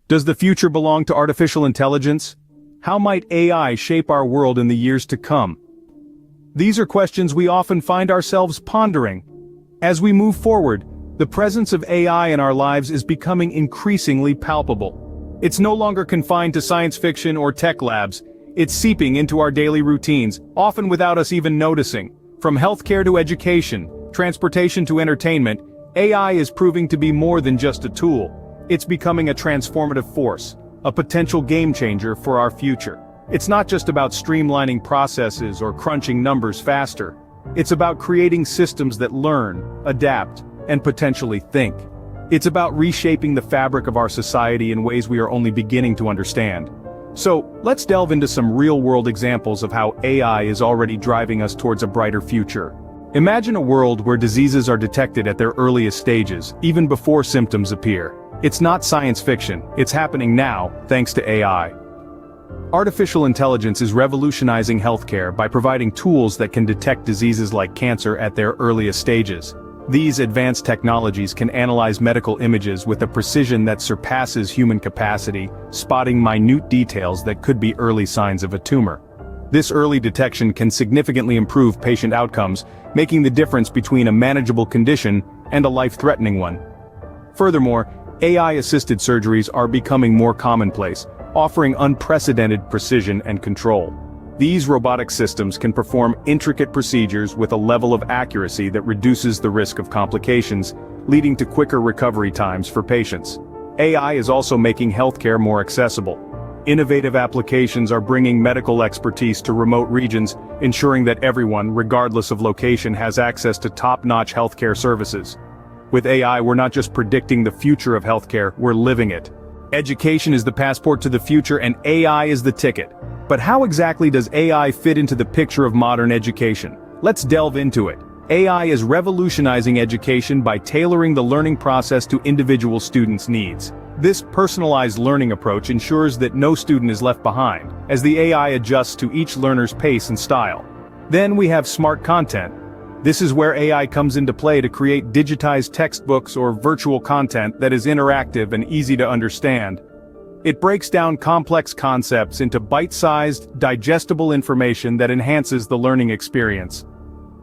Does the future belong to artificial intelligence? How might AI shape our world in the years to come? These are questions we often find ourselves pondering. As we move forward, the presence of AI in our lives is becoming increasingly palpable. It's no longer confined to science fiction or tech labs. It's seeping into our daily routines, often without us even noticing. From healthcare to education, transportation to entertainment, AI is proving to be more than just a tool. It's becoming a transformative force, a potential game changer for our future. It's not just about streamlining processes or crunching numbers faster. It's about creating systems that learn, adapt, and potentially think. It's about reshaping the fabric of our society in ways we are only beginning to understand. So, let's delve into some real-world examples of how AI is already driving us towards a brighter future. Imagine a world where diseases are detected at their earliest stages, even before symptoms appear. It's not science fiction, it's happening now, thanks to AI. Artificial intelligence is revolutionizing healthcare by providing tools that can detect diseases like cancer at their earliest stages. These advanced technologies can analyze medical images with a precision that surpasses human capacity, spotting minute details that could be early signs of a tumor. This early detection can significantly improve patient outcomes, making the difference between a manageable condition and a life-threatening one. Furthermore, AI-assisted surgeries are becoming more commonplace, offering unprecedented precision and control. These robotic systems can perform intricate procedures with a level of accuracy that reduces the risk of complications, leading to quicker recovery times for patients. AI is also making healthcare more accessible. Innovative applications are bringing medical expertise to remote regions, ensuring that everyone, regardless of location, has access to top-notch healthcare services. With AI, we're not just predicting the future of healthcare, we're living it. Education is the passport to the future and AI is the ticket. But how exactly does AI fit into the picture of modern education? Let's delve into it. AI is revolutionizing education by tailoring the learning process to individual students' needs. This personalized learning approach ensures that no student is left behind, as the AI adjusts to each learner's pace and style. Then we have smart content. This is where AI comes into play to create digitized textbooks or virtual content that is interactive and easy to understand. It breaks down complex concepts into bite-sized, digestible information that enhances the learning experience.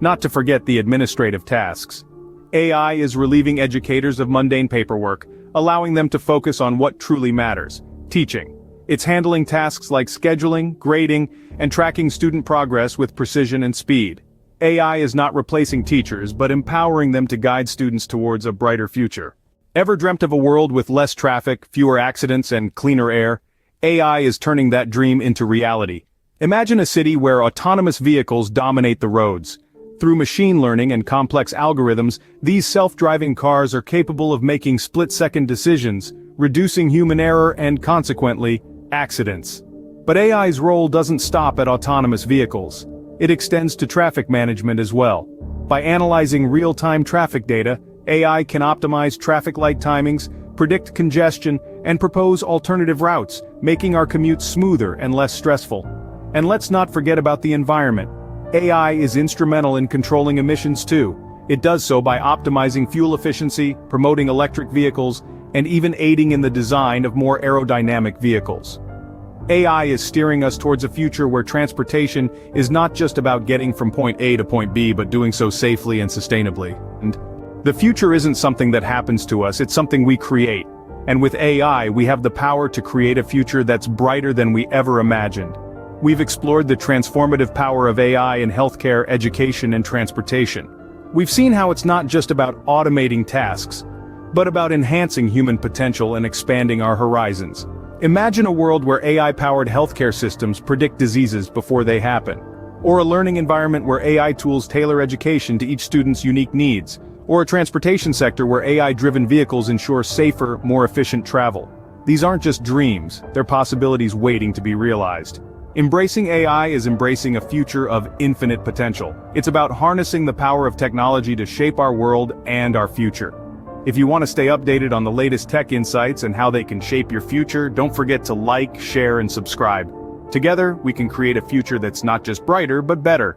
Not to forget the administrative tasks. AI is relieving educators of mundane paperwork, allowing them to focus on what truly matters: teaching. It's handling tasks like scheduling, grading, and tracking student progress with precision and speed. AI is not replacing teachers, but empowering them to guide students towards a brighter future. Ever dreamt of a world with less traffic, fewer accidents, and cleaner air? AI is turning that dream into reality. Imagine a city where autonomous vehicles dominate the roads. Through machine learning and complex algorithms, these self-driving cars are capable of making split-second decisions, reducing human error and, consequently, accidents. But AI's role doesn't stop at autonomous vehicles. It extends to traffic management as well. By analyzing real-time traffic data, AI can optimize traffic light timings, predict congestion, and propose alternative routes, making our commutes smoother and less stressful. And let's not forget about the environment. AI is instrumental in controlling emissions too. It does so by optimizing fuel efficiency, promoting electric vehicles, and even aiding in the design of more aerodynamic vehicles. AI is steering us towards a future where transportation is not just about getting from point A to point B, but doing so safely and sustainably. And the future isn't something that happens to us, it's something we create. And with AI, we have the power to create a future that's brighter than we ever imagined. We've explored the transformative power of AI in healthcare, education, and transportation. We've seen how it's not just about automating tasks, but about enhancing human potential and expanding our horizons. Imagine a world where AI-powered healthcare systems predict diseases before they happen. Or a learning environment where AI tools tailor education to each student's unique needs. Or a transportation sector where AI-driven vehicles ensure safer, more efficient travel. These aren't just dreams, they're possibilities waiting to be realized. Embracing AI is embracing a future of infinite potential. It's about harnessing the power of technology to shape our world and our future. If you want to stay updated on the latest tech insights and how they can shape your future, don't forget to like, share, and subscribe. Together, we can create a future that's not just brighter, but better.